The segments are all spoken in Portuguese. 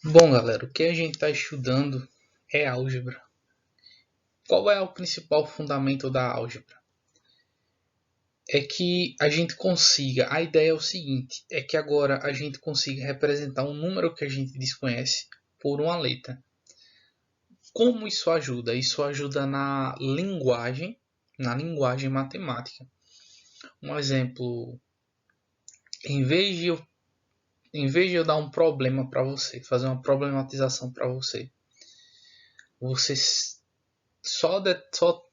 Bom, galera, o que a gente está estudando é álgebra. Qual é o principal fundamento da álgebra? É que a gente consiga, a ideia é o seguinte, é que agora a gente consiga representar um número que a gente desconhece por uma letra. Como isso ajuda? Isso ajuda na linguagem matemática. Um exemplo, em vez de eu, em vez de eu dar um problema para você, fazer uma problematização para você, você só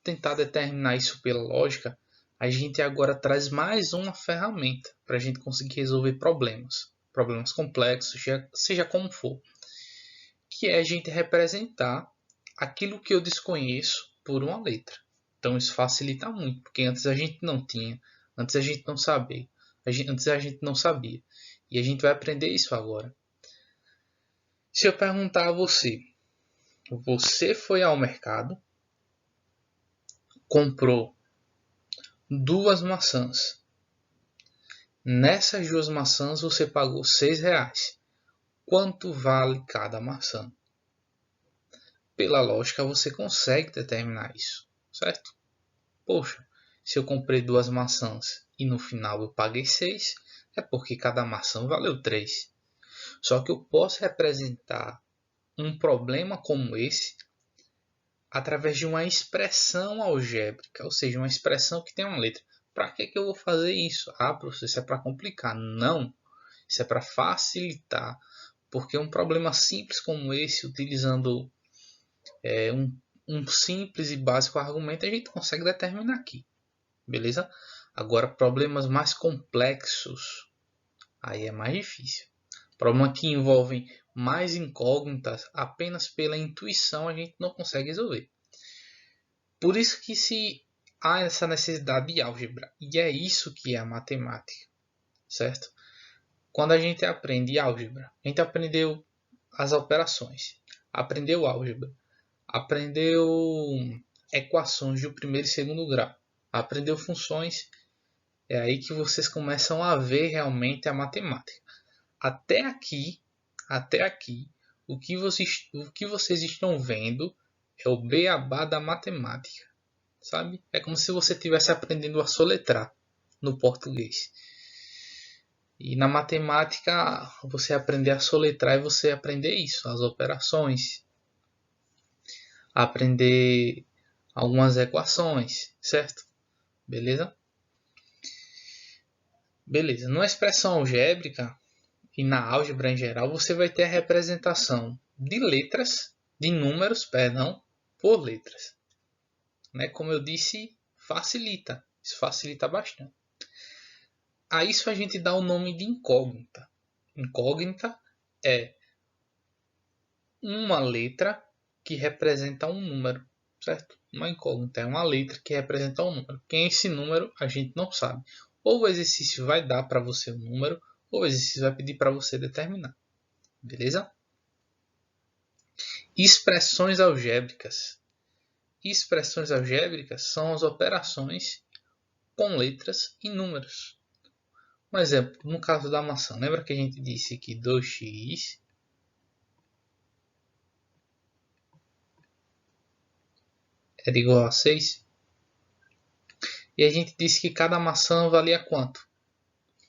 tentar determinar isso pela lógica, a gente agora traz mais uma ferramenta para a gente conseguir resolver problemas complexos, seja como for, que é a gente representar aquilo que eu desconheço por uma letra. Então isso facilita muito, porque antes a gente não tinha, antes a gente não sabia, antes a gente não sabia, e a gente vai aprender isso agora. Se eu perguntar a você, você foi ao mercado, comprou duas maçãs. Nessas duas maçãs você pagou R$ 6. Quanto vale cada maçã? Pela lógica você consegue determinar isso, certo? Poxa, se eu comprei duas maçãs e no final eu paguei 6, é porque cada maçã valeu 3. Só que eu posso representar um problema como esse através de uma expressão algébrica, ou seja, uma expressão que tem uma letra. Para que eu vou fazer isso? Ah, professor, isso é para complicar. Não, isso é para facilitar, porque um problema simples como esse, utilizando um simples e básico argumento, a gente consegue determinar aqui, beleza? Agora, problemas mais complexos, aí é mais difícil. Problemas que envolvem mais incógnitas, apenas pela intuição a gente não consegue resolver. Por isso que se há essa necessidade de álgebra, e é isso que é a matemática, certo? Quando a gente aprende álgebra, a gente aprendeu as operações, aprendeu álgebra, aprendeu equações de primeiro e segundo grau, aprendeu funções, é aí que vocês começam a ver realmente a matemática. Até aqui, até aqui, o que vocês estão vendo é o beabá da matemática, sabe? É como se você estivesse aprendendo a soletrar no português. E na matemática, você aprender a soletrar e você aprender isso, as operações, aprender algumas equações, certo? Beleza? Beleza. Numa expressão algébrica e na álgebra em geral, você vai ter a representação de letras, de números, perdão, por letras. Né? Como eu disse, facilita. Isso facilita bastante. A isso a gente dá o nome de incógnita. Incógnita é uma letra que representa um número, certo? Uma incógnita é uma letra que representa um número. Quem é esse número a gente não sabe. Ou o exercício vai dar para você o número, ou o exercício vai pedir para você determinar. Beleza? Expressões algébricas. Expressões algébricas são as operações com letras e números. Um exemplo, no caso da maçã, lembra que a gente disse que 2x era igual a 6? E a gente disse que cada maçã valia quanto?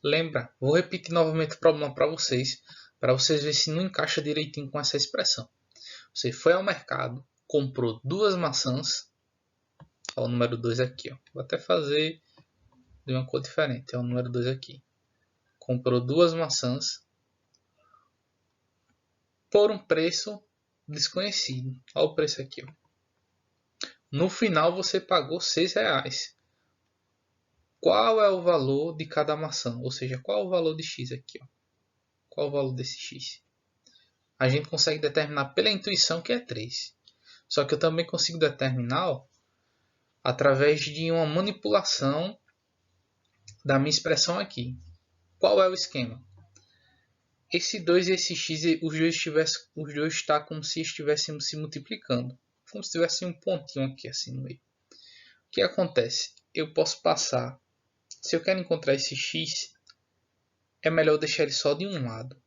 Lembra? Vou repetir novamente o problema para vocês verem se não encaixa direitinho com essa expressão. Você foi ao mercado, comprou duas maçãs, ó, o número 2 aqui, ó. Vou até fazer de uma cor diferente, é o número 2 aqui. Comprou duas maçãs por um preço desconhecido. Olha o preço aqui, ó. No final você pagou R$ 6. Qual é o valor de cada maçã? Ou seja, qual é o valor de x aqui, ó? Qual é o valor desse x? A gente consegue determinar pela intuição que é 3. Só que eu também consigo determinar, ó, através de uma manipulação da minha expressão aqui. Qual é o esquema? Esse 2 e esse x, os dois estão como se estivéssemos se multiplicando. Como se tivesse um pontinho aqui assim no meio. O que acontece? Eu posso passar. Se eu quero encontrar esse x, é melhor deixar ele só de um lado.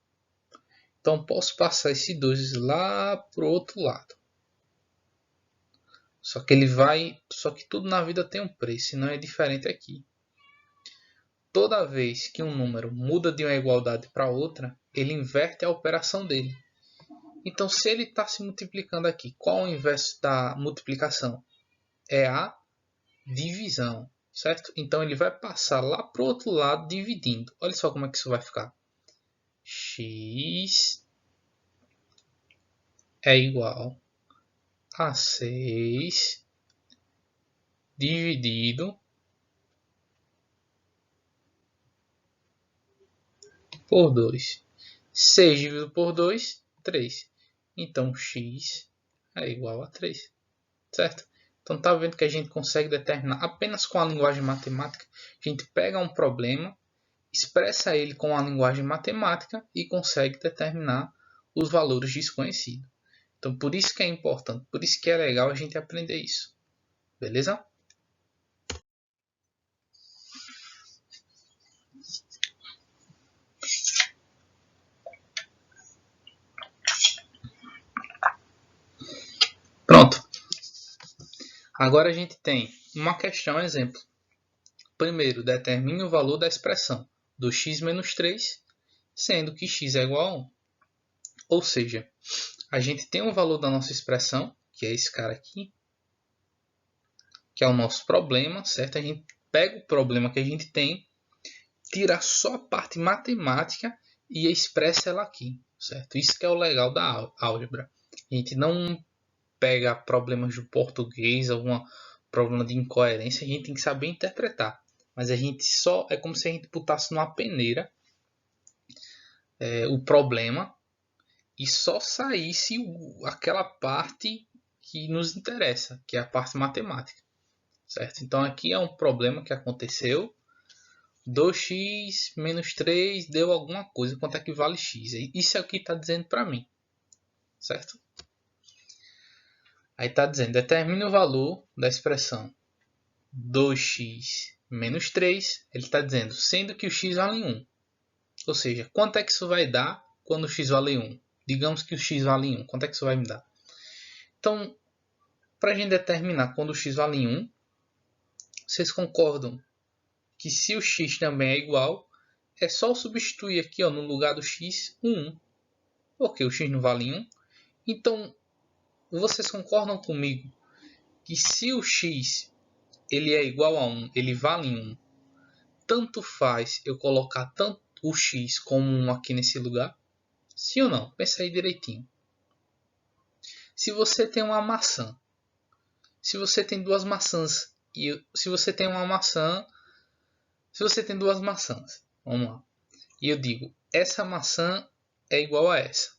Então posso passar esse 2 lá para o outro lado. Só que tudo na vida tem um preço, e não é diferente aqui. Toda vez que um número muda de uma igualdade para outra, ele inverte a operação dele. Então, se ele está se multiplicando aqui, qual é o inverso da multiplicação? É a divisão, certo? Então, ele vai passar lá para o outro lado dividindo. Olha só como é que isso vai ficar. X é igual a 6 dividido por 2. 6 dividido por 2, 3. Então, x é igual a 3, certo? Então, tá vendo que a gente consegue determinar apenas com a linguagem matemática. A gente pega um problema, expressa ele com a linguagem matemática e consegue determinar os valores desconhecidos. Então, por isso que é importante, por isso que é legal a gente aprender isso. Beleza? Pronto. Agora a gente tem uma questão, exemplo. Primeiro, determine o valor da expressão do x menos 3, sendo que x é igual a 1. Ou seja, a gente tem o valor da nossa expressão, que é esse cara aqui, que é o nosso problema, certo? A gente pega o problema que a gente tem, tira só a parte matemática e expressa ela aqui, certo? Isso que é o legal da álgebra. A gente não pega problemas do português, algum problema de incoerência, a gente tem que saber interpretar. Mas a gente só é como se a gente botasse numa peneira o problema e só saísse aquela parte que nos interessa, que é a parte matemática, certo? Então aqui é um problema que aconteceu. 2x menos 3 deu alguma coisa, quanto é que vale x? Isso é o que está dizendo para mim, certo? Aí está dizendo, determine o valor da expressão 2x menos 3, ele está dizendo, sendo que o x vale 1. Ou seja, quanto é que isso vai dar quando o x vale 1? Digamos que o x vale 1, quanto é que isso vai me dar? Então, para a gente determinar quando o x vale 1, vocês concordam que se o x também é igual, é só substituir aqui no lugar do x 1. Porque o x não vale 1. Então, vocês concordam comigo que se o x ele é igual a 1, ele vale 1, tanto faz eu colocar tanto o x como 1 aqui nesse lugar? Sim ou não? Pensa aí direitinho. Se você tem uma maçã, se você tem duas maçãs, se você tem duas maçãs, vamos lá, e eu digo, essa maçã é igual a essa,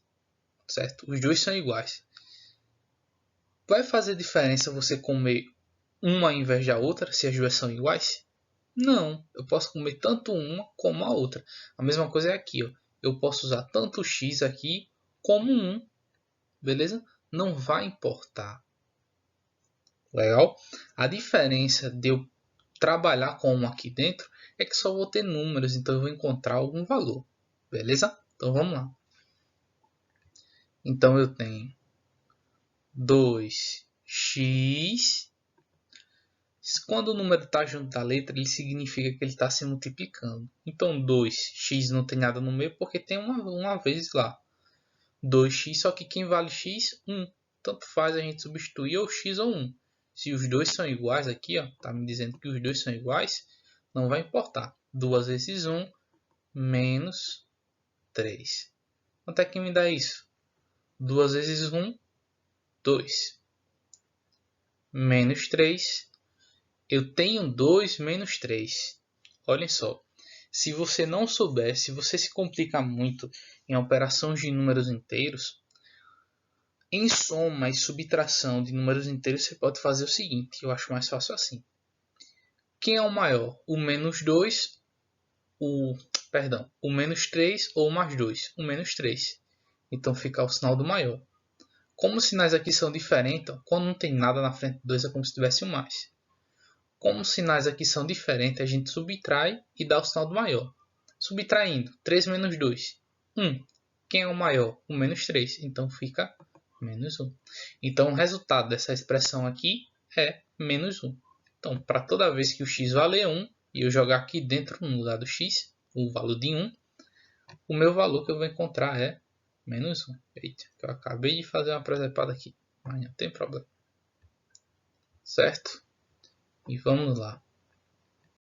certo? Os dois são iguais. Vai fazer diferença você comer uma ao invés da outra, se as duas são iguais? Não, eu posso comer tanto uma como a outra. A mesma coisa é aqui, ó. Eu posso usar tanto o x aqui como 1, beleza? Não vai importar. Legal? A diferença de eu trabalhar com 1 aqui dentro é que só vou ter números, então eu vou encontrar algum valor. Beleza? Então vamos lá. Então eu tenho 2x. Quando o número está junto da letra, ele significa que ele está se multiplicando. Então 2x não tem nada no meio porque tem uma vez lá. 2x, só que quem vale x? 1. Tanto faz a gente substituir ou x ou 1. Se os dois são iguais aqui, ó, tá me dizendo que os dois são iguais, não vai importar. 2 vezes 1 menos 3. Quanto é que me dá isso? 2 vezes 1, 2. Menos 3. Eu tenho 2 menos 3. Olhem só. Se você não souber, se você se complicar muito em operações de números inteiros, em soma e subtração de números inteiros, você pode fazer o seguinte. Eu acho mais fácil assim. Quem é o maior? O menos 2, o menos 3 ou o mais 2? O menos 3. Então fica o sinal do maior. Como os sinais aqui são diferentes, quando não tem nada na frente do 2 é como se tivesse um mais. Como os sinais aqui são diferentes, a gente subtrai e dá o sinal do maior. Subtraindo, 3 menos 2, 1. quem é o maior? O menos 3. Então fica menos 1. Então o resultado dessa expressão aqui é menos 1. Então, para toda vez que o x valer 1, e eu jogar aqui dentro no lugar do x, o valor de 1, o meu valor que eu vou encontrar é menos 1. Eita, eu acabei de fazer uma presepada aqui, mas não tem problema. Certo? E vamos lá.